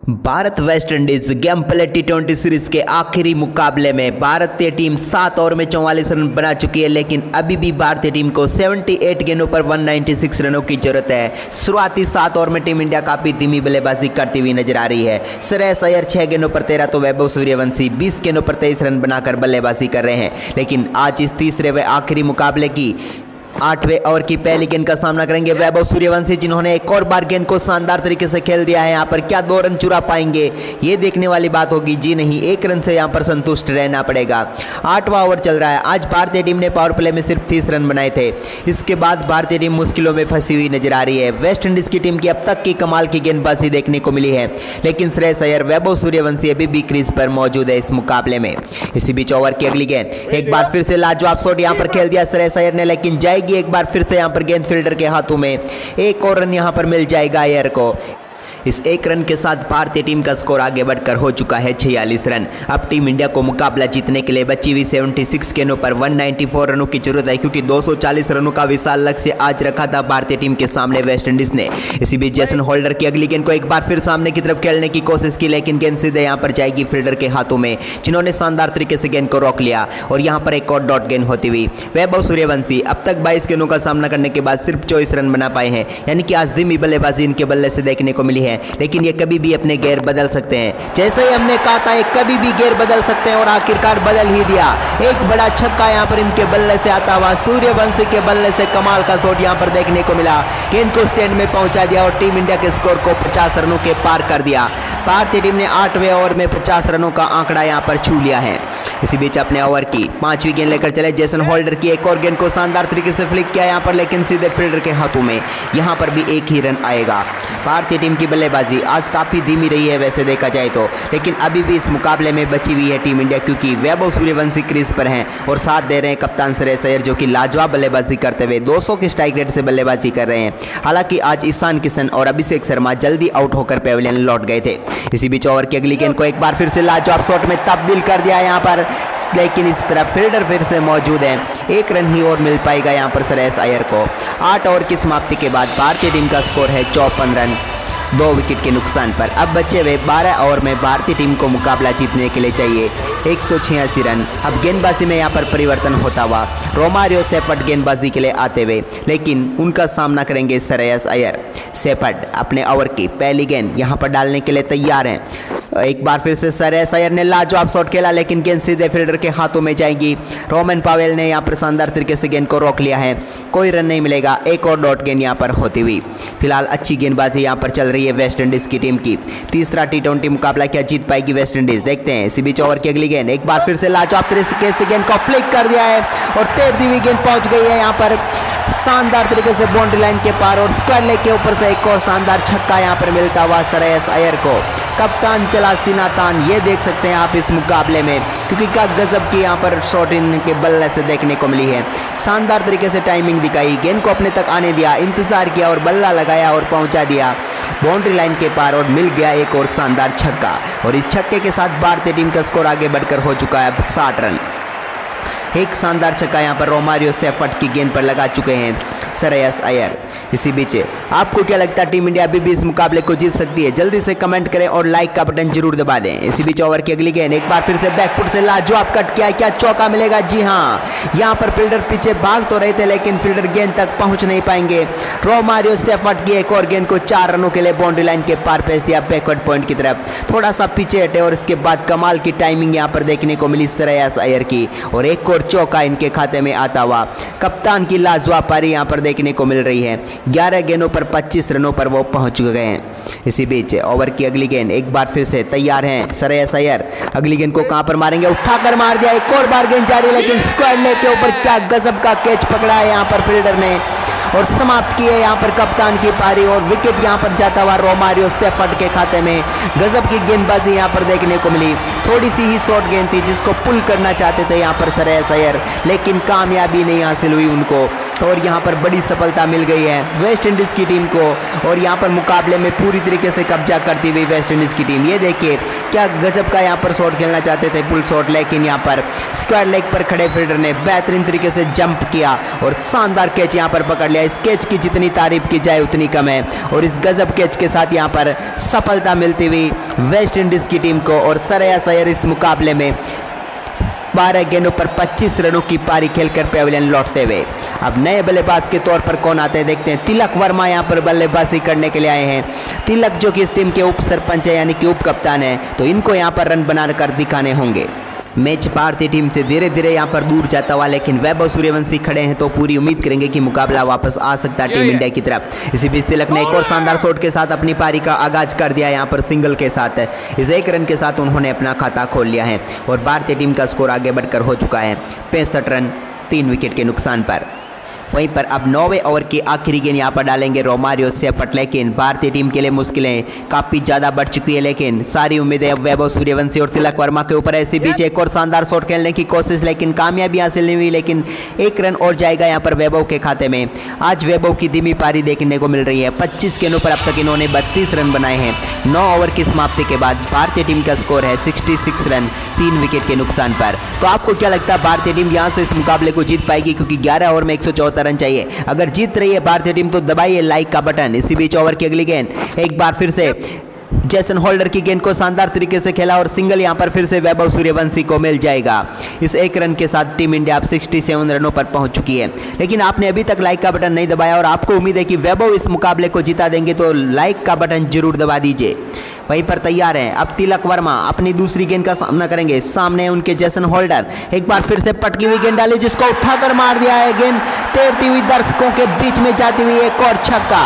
Bharat West Indies game play टी20 series के आखिरी मुकाबले में भारतीय टीम 7 ओवर में 44 रन बना चुकी है, लेकिन अभी भी भारतीय टीम को 78 गेंदों पर 196 रनों की जरूरत है। शुरुआती 7 ओवर में टीम इंडिया काफी धीमी बल्लेबाजी करती हुई नजर आ रही है। श्रेयस अय्यर 6 गेंदों पर 13 तो वैभव सूर्यवंशी 20 गेंदों पर 23 रन बनाकर बल्लेबाजी कर रहे हैं। लेकिन आज इस तीसरे व आखिरी मुकाबले की 8वें ओवर की पहली गेंद का सामना करेंगे वैभव सूर्यवंशी, जिन्होंने एक और बार गेंद को शानदार तरीके से खेल दिया है। यहाँ पर क्या 2 रन चुरा पाएंगे, ये देखने वाली बात होगी। जी नहीं, 1 रन से यहाँ पर संतुष्ट रहना पड़ेगा। 8वां ओवर चल रहा है। आज भारतीय टीम ने पावर प्ले में सिर्फ 30 रन बनाए थे। इसके बाद भारतीय टीम मुश्किलों में फंसी हुई नजर आ रही है। वेस्ट इंडीज की टीम की अब तक की कमाल की गेंदबाजी देखने को मिली है, लेकिन श्रेयस अय्यर, वैभव सूर्यवंशी अभी भी क्रीज पर मौजूद है इस मुकाबले में। इसी बीच ओवर की अगली गेंद, एक बार फिर से लाजवाब शॉट यहाँ पर खेल दिया श्रेयस अय्यर ने, लेकिन जाएगी एक बार फिर से यहाँ पर गेंद फील्डर के हाथों में। एक और रन यहाँ पर मिल जाएगा अय्यर को। इस 1 रन के साथ भारतीय टीम का स्कोर आगे बढ़कर हो चुका है 46 रन। अब टीम इंडिया को मुकाबला जीतने के लिए बची हुई 76 गेंदों पर 194 रनों की जरूरत है, क्योंकि 240 रनों का विशाल लक्ष्य आज रखा था भारतीय टीम के सामने वेस्ट इंडीज ने। इसी बीच जेसन होल्डर की अगली गेंद को एक बार फिर सामने की तरफ खेलने की कोशिश की, लेकिन गेंद सीधे यहाँ पर जाएगी फील्डर के हाथों में, जिन्होंने शानदार तरीके से गेंद को रोक लिया। और यहाँ पर एक और डॉट गेंद होती हुई वैभव सूर्यवंशी अब तक 22 गेंदों का सामना करने के बाद सिर्फ 24 रन बना पाए हैं, यानी कि आज धीमी बल्लेबाजी इनके बल्ले से देखने को मिली है। लेकिन ये कभी भी अपने गेयर बदल सकते हैं, जैसे ही हमने कहा था, ये कभी भी गेयर बदल सकते हैं, और आखिरकार बदल ही दिया। एक बड़ा छक्का यहाँ पर इनके बल्ले से आता हुआ, सूर्यवंशी के बल्ले से कमाल का शॉट यहाँ पर देखने को मिला। गेंद को स्टैंड में पहुंचा दिया और टीम इंडिया के स्कोर को 50 रनों के पार कर दिया। भारतीय टीम ने 8वें ओवर में 50 रनों का आंकड़ा यहाँ पर छू लिया है। इसी बीच अपने ओवर की 5वीं गेंद लेकर चले जेसन होल्डर की एक और गेंद को शानदार तरीके से फ्लिक किया यहाँ पर, लेकिन सीधे फील्डर के हाथों में। यहाँ पर भी एक ही रन आएगा। भारतीय टीम की बल्लेबाजी आज काफ़ी धीमी रही है वैसे देखा जाए तो, लेकिन अभी भी इस मुकाबले में बची हुई है टीम इंडिया, क्योंकि वैभव सूर्यवंशी क्रीज पर हैं और साथ दे रहे हैं कप्तान श्रेयस अय्यर, जो कि लाजवाब बल्लेबाजी करते हुए 200 की स्ट्राइक रेट से बल्लेबाजी कर रहे हैं। हालांकि आज ईशान किशन और अभिषेक शर्मा जल्दी आउट होकर पेविलियन लौट गए थे। इसी बीच ओवर की अगली गेंद को एक बार फिर से लाजवाब शॉट में तब्दील कर दिया यहाँ पर, लेकिन इस तरफ फील्डर फिर से मौजूद है। 1 रन ही और मिल पाएगा यहाँ पर श्रेयस अय्यर को। 8 ओवर की समाप्ति के बाद भारतीय टीम का स्कोर है 54 रन 2 विकेट के नुकसान पर। अब बचे हुए 12 ओवर में भारतीय टीम को मुकाबला जीतने के लिए चाहिए 186 रन। अब गेंदबाजी में यहाँ पर परिवर्तन होता हुआ रोमारियो सेफर्ट गेंदबाजी के लिए आते हुए, लेकिन उनका सामना करेंगे श्रेयस अय्यर। सेफर्ट अपने ओवर की पहली गेंद यहाँ पर डालने के लिए तैयार हैं। एक बार फिर से श्रेयस अय्यर ने लाजवाब शॉट खेला, लेकिन गेंद सीधे फील्डर के हाथों में जाएगी। रोमन पावेल ने यहाँ पर शानदार तरीके से गेंद को रोक लिया है, कोई रन नहीं मिलेगा। एक और डॉट गेंद यहाँ पर होती हुई। फिलहाल अच्छी गेंदबाजी यहाँ पर चल रही है वेस्ट इंडीज की टीम की। तीसरा टी20 मुकाबला क्या जीत पाएगी वेस्ट इंडीज, देखते हैं। इसी बीच ओवर की अगली गेंद, एक बार फिर से लाजवाब तरीके से गेंद को फ्लिक कर दिया है और तैरती हुई गेंद पहुंच गई है यहाँ पर शानदार तरीके से बाउंड्री लाइन के पार, और स्क्वायर लेग के ऊपर से एक और शानदार छक्का यहाँ पर मिलता हुआ श्रेयस अय्यर को। कप्तान चला सीना तान, ये देख सकते हैं आप इस मुकाबले में, क्योंकि क्या गजब की यहाँ पर शॉट इनके बल्ले से देखने को मिली है। शानदार तरीके से टाइमिंग दिखाई, गेंद को अपने तक आने दिया, इंतजार किया और बल्ला लगाया और पहुंचा दिया बाउंड्री लाइन के पार, और मिल गया एक और शानदार छक्का। और इस छक्के के साथ भारतीय टीम का स्कोर आगे बढ़कर हो चुका है अब 60 रन। एक शानदार छक्का यहाँ पर रोमारियो सेफर्ट की गेंद पर लगा चुके हैं श्रेयस अय्यर। इसी बीच आपको क्या लगता है टीम इंडिया अभी भी इस मुकाबले को जीत सकती है? जल्दी से कमेंट करें और लाइक का बटन जरूर दबा दें। इसी बीच ओवर की अगली गेंद, एक बार फिर से बैकफुट से लाजवाब कट किया, क्या चौका मिलेगा? जी हाँ, यहाँ पर फील्डर पीछे भाग तो रहे थे, लेकिन फील्डर गेंद तक पहुंच नहीं पाएंगे। रोमारियो सेफर्ट की एक और गेंद को 4 रनों के लिए बाउंड्री लाइन के पार भेज दिया बैकवर्ड पॉइंट की तरफ। थोड़ा सा पीछे हटे और इसके बाद कमाल की टाइमिंग यहाँ पर देखने को मिली श्रेयस अय्यर की, और एक और चौका इनके खाते में आता हुआ। कप्तान की लाजवाब पारी यहाँ पर देखने को मिल रही है। 11 गेंदों पर 25 रनों पर वो पहुंच गए हैं। इसी बीच ओवर की अगली गेंद, एक बार फिर से तैयार हैं श्रेयस अय्यर। अगली गेंद को कहां पर मारेंगे? उठाकर मार दिया, एक और बार गेंद जारी, लेकिन स्क्वायर लेग के ऊपर क्या गजब का कैच पकड़ा है यहाँ पर फील्डर ने, और समाप्त की है यहाँ पर कप्तान की पारी, और विकेट यहाँ पर जाता हुआ रोमारियो सेफर्ट के खाते में। गजब की गेंदबाजी यहाँ पर देखने को मिली। थोड़ी सी ही शॉर्ट गेंद थी जिसको पुल करना चाहते थे यहाँ पर श्रेयस अय्यर, लेकिन कामयाबी नहीं हासिल हुई उनको। तो और यहाँ पर बड़ी सफलता मिल गई है वेस्ट इंडीज़ की टीम को। और यहाँ पर मुकाबले में पूरी तरीके से कब्जा करती हुई वेस्ट इंडीज़ की टीम। ये देखिए क्या गजब का यहाँ पर शॉट खेलना चाहते थे, पुल शॉट, लेकिन यहाँ पर स्क्वायर लेग पर खड़े फील्डर ने बेहतरीन तरीके से जंप किया और शानदार कैच यहाँ पर पकड़ लिया। इस कैच की जितनी तारीफ की जाए उतनी कम है। और इस गजब कैच के साथ यहाँ पर सफलता मिलती हुई वेस्ट इंडीज़ की टीम को। और सरेआसर इस मुकाबले में 12 गेंदों पर 25 रनों की पारी खेलकर पेविलियन लौटते हुए अब नए बल्लेबाज के तौर पर कौन आते हैं देखते हैं। तिलक वर्मा यहाँ पर बल्लेबाजी करने के लिए आए हैं। तिलक जो कि इस टीम के उप सरपंच है यानी कि उप कप्तान है, तो इनको यहाँ पर रन बनाकर दिखाने होंगे। मैच भारतीय टीम से धीरे धीरे यहाँ पर दूर जाता हुआ, लेकिन वैभव सूर्यवंशी खड़े हैं तो पूरी उम्मीद करेंगे कि मुकाबला वापस आ सकता है टीम इंडिया की तरफ। इसी बीच तिलक ने एक और शानदार शॉट के साथ अपनी पारी का आगाज कर दिया। यहाँ पर सिंगल के साथ इस 1 रन के साथ उन्होंने अपना खाता खोल लिया है और भारतीय टीम का स्कोर आगे बढ़कर हो चुका है 65 रन 3 विकेट के नुकसान पर। वहीं पर अब 9वें ओवर की आखिरी गेंद यहाँ पर डालेंगे रोमारियो सेफर्ट, लेकिन भारतीय टीम के लिए मुश्किलें काफ़ी ज़्यादा बढ़ चुकी है। लेकिन सारी उम्मीदें अब वैभव सूर्यवंशी और तिलक वर्मा के ऊपर है। इसी बीच एक और शानदार शॉट खेलने की कोशिश, लेकिन कामयाबी हासिल नहीं हुई। लेकिन 1 रन और जाएगा यहाँ पर वैभव के खाते में। आज वैभव की धीमी पारी देखने को मिल रही है। 25 गेंदों पर अब तक इन्होंने 32 रन बनाए हैं। 9 ओवर की समाप्ति के बाद भारतीय टीम का स्कोर है 66 रन 3 विकेट के नुकसान पर। तो आपको क्या लगता है भारतीय टीम यहाँ से इस मुकाबले को जीत पाएगी? क्योंकि 11 ओवर में 174 रन चाहिए। अगर जीत रही है भारतीय टीम तो दबाइए लाइक का बटन। इसी बीच ओवर की अगली गेंद एक बार फिर से जेसन होल्डर की गेंद को शानदार तरीके से खेला और सिंगल यहां पर फिर से वैभव सूर्यवंशी को मिल जाएगा। इस 1 रन के साथ टीम इंडिया अब 67 रनों पर पहुंच चुकी है। लेकिन आपने अभी तक लाइक का बटन नहीं दबाया और आपको उम्मीद है कि वैभव इस मुकाबले को जिता देंगे, तो लाइक का बटन जरूर दबा दीजिए। वहीं पर तैयार हैं अब तिलक वर्मा अपनी दूसरी गेंद का सामना करेंगे। सामने उनके जेसन होल्डर, एक बार फिर से पटकी हुई गेंद डाली जिसको उठाकर मार दिया है। गेंद तैरती हुई दर्शकों के बीच में जाती हुई एक और छक्का।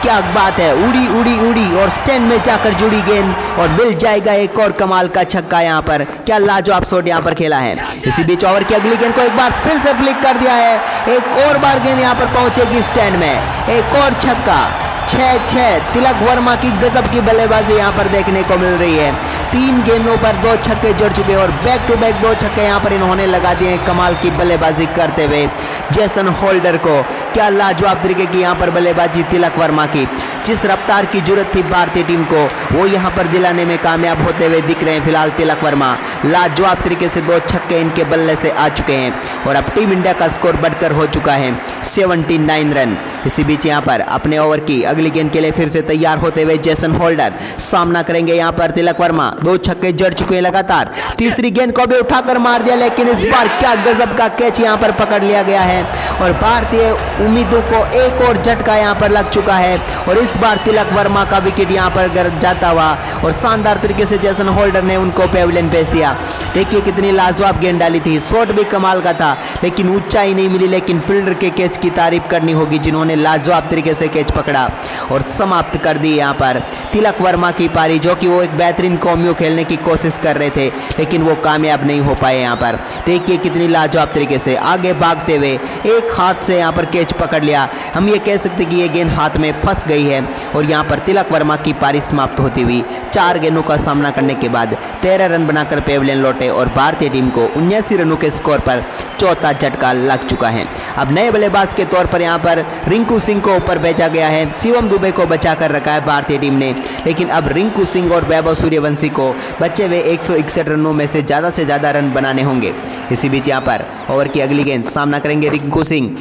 क्या बात है, उड़ी उड़ी उड़ी और स्टैंड में जाकर जुड़ी गेंद और मिल जाएगा एक और कमाल का छक्का। यहाँ पर क्या लाजवाब शॉट यहाँ पर खेला है। इसी बीच ओवर की अगली गेंद को एक बार फिर से फ्लिक कर दिया है। एक और बार गेंद यहाँ पर पहुंचेगी स्टैंड में, एक और छक्का। 6-6 तिलक वर्मा की गजब की बल्लेबाजी यहाँ पर देखने को मिल रही है। 3 गेंदों पर 2 छक्के जड़ चुके हैं और बैक टू बैक 2 छक्के यहाँ पर इन्होंने लगा दिए हैं कमाल की बल्लेबाजी करते हुए जेसन होल्डर को। क्या लाजवाब तरीके की यहाँ पर बल्लेबाजी तिलक वर्मा की। जिस रफ्तार की जरूरत थी भारतीय टीम को वो यहाँ पर दिलाने में कामयाब होते हुए दिख रहे हैं फिलहाल तिलक वर्मा। लाजवाब तरीके से 2 छक्के इनके बल्ले से आ चुके हैं और अब टीम इंडिया का स्कोर बढ़कर हो चुका है 79 रन। इसी बीच यहाँ पर अपने ओवर की अगली गेंद के लिए फिर से तैयार होते हुए जेसन होल्डर सामना करेंगे यहाँ पर तिलक वर्मा। 2 छक्के जड़ चुके हैं लगातार। तीसरी गेंद को भी उठाकर मार दिया, लेकिन इस बार क्या गजब का कैच यहाँ पर पकड़ लिया गया है और भारतीय उम्मीदों को एक और झटका यहाँ पर लग चुका है। और इस बार तिलक वर्मा का विकेट यहाँ पर गिर जाता हुआ और शानदार तरीके से जेसन होल्डर ने उनको पेविलियन भेज दिया। देखिए कितनी लाजवाब गेंद डाली थी, शॉट भी कमाल का था लेकिन ऊंचाई नहीं मिली। लेकिन फील्डर के कैच की तारीफ करनी होगी जिन्होंने लाजवाब तरीके से कैच पकड़ा और समाप्त कर दी यहाँ पर तिलक वर्मा की पारी, जो कि वो एक बेहतरीन कॉम्बो खेलने की कोशिश कर रहे थे लेकिन वो कामयाब नहीं हो पाए। यहाँ पर देखिए कितनी लाजवाब तरीके से आगे भागते हुए एक हाथ से यहाँ पर कैच पकड़ लिया। हम ये कह सकते कि ये गेंद हाथ में फंस गई है और यहाँ पर तिलक वर्मा की पारी समाप्त होती हुई 4 गेंदों का सामना करने के बाद 13 रन बनाकर पेविलियन लौटे और भारतीय टीम को 79 रनों के स्कोर पर चौथा झटका लग चुका है। अब नए बल्लेबाज के तौर पर यहाँ पर रिंकू सिंह को ऊपर भेजा गया है। शिवम दुबे को बचा कर रखा है भारतीय टीम ने, लेकिन अब रिंकू सिंह और वैभव सूर्यवंशी को बचे हुए 161 रनों में से ज़्यादा रन बनाने होंगे। इसी बीच यहाँ पर ओवर की अगली गेंद सामना करेंगे रिंकू सिंह।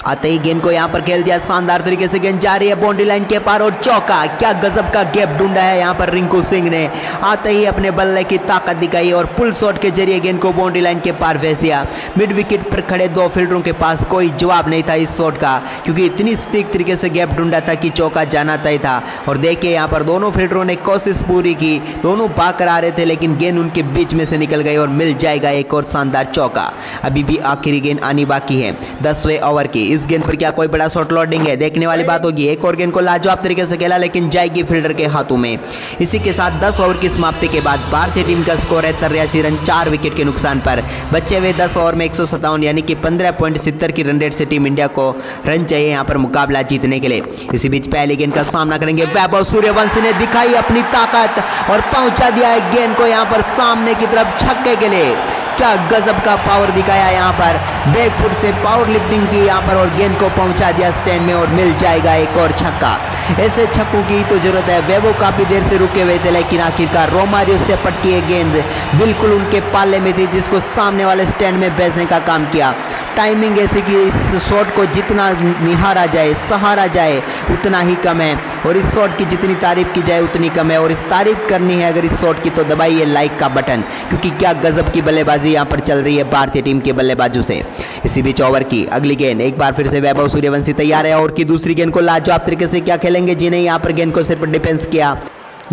आते ही गेंद को यहाँ पर खेल दिया, शानदार तरीके से गेंद जा रही है बाउंड्री लाइन के पार और चौका। क्या गजब का गैप ढूंढा है यहाँ पर रिंकू सिंह ने। आते ही अपने बल्ले की ताकत दिखाई और पुल शॉट के जरिए गेंद को बाउंड्री लाइन के पार भेज दिया। मिड विकेट पर खड़े 2 फील्डरों के पास कोई जवाब नहीं था इस शॉट का, क्योंकि इतनी सटीक तरीके से गैप ढूंढा था कि चौका जाना तय था। और देखिए यहाँ पर दोनों फील्डरों ने कोशिश पूरी की, दोनों भाग कर आ रहे थे लेकिन गेंद उनके बीच में से निकल गई और मिल जाएगा एक और शानदार चौका। अभी भी आखिरी गेंद आनी बाकी है 10वें ओवर की। इस गेंद पर क्या कोई बड़ा शॉट लोडिंग है, देखने वाली बात होगी। एक और गेंद को लाजवाब तरीके से खेला लेकिन जाएगी फील्डर के हाथों में। इसी के साथ 10 ओवर की समाप्ति के बाद भारतीय टीम का स्कोर है 83 रन 4 विकेट के नुकसान पर। बचे हुए 10 ओवर में 157 यानी कि 15.70 की रन रेट से टीम इंडिया को रन चाहिए यहाँ पर मुकाबला जीतने के लिए। इसी बीच पहली गेंद का सामना करेंगे वैभव सूर्यवंशी ने दिखाई अपनी ताकत और पहुंचा दिया है गेंद को यहाँ पर सामने की तरफ छक्के के लिए। क्या गजब का पावर दिखाया यहाँ पर, बैकफुट से पावर लिफ्टिंग की यहाँ पर और गेंद को पहुंचा दिया स्टैंड में और मिल जाएगा एक और छक्का। ऐसे छक्कों की तो जरूरत है। वैभव काफी देर से रुके हुए थे लेकिन आखिरकार रोमारियो से पटकी ये गेंद बिल्कुल उनके पाले में थी जिसको सामने वाले स्टैंड में भेजने का काम किया। टाइमिंग ऐसी कि इस शॉट को जितना निहारा जाए, सहारा जाए उतना ही कम है और इस शॉट की जितनी तारीफ की जाए उतनी कम है। और इस तारीफ करनी है अगर इस शॉट की तो दबाइए लाइक का बटन, क्योंकि क्या गजब की बल्लेबाजी यहाँ पर चल रही है भारतीय टीम के बल्लेबाजों से। इसी बीच ओवर की अगली गेंद एक बार फिर से वैभव सूर्यवंशी तैयार है और की दूसरी गेंद को लाजवाब तरीके से क्या खेलेंगे जी नहीं, यहाँ पर गेंद को सिर्फ डिफेंस किया,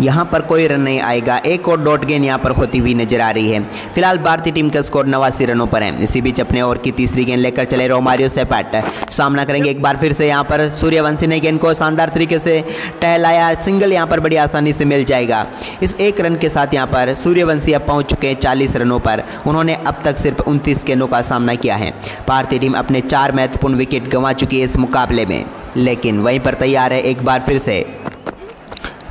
यहाँ पर कोई रन नहीं आएगा। एक और डॉट गेंद यहाँ पर होती हुई नजर आ रही है। फिलहाल भारतीय टीम का स्कोर 89 रनों पर है। इसी बीच अपने ओवर की तीसरी गेंद लेकर चले रोमारियो सेपट, सामना करेंगे एक बार फिर से यहाँ पर सूर्यवंशी ने गेंद को शानदार तरीके से टहलाया, सिंगल यहाँ पर बड़ी आसानी से मिल जाएगा। इस एक रन के साथ यहाँ पर सूर्यवंशी अब पहुँच चुके हैं 40 रनों पर। उन्होंने अब तक सिर्फ 29 गेंदों का सामना किया है। भारतीय टीम अपने 4 महत्वपूर्ण विकेट गंवा चुकी है इस मुकाबले में, लेकिन वहीं पर तैयार है एक बार फिर से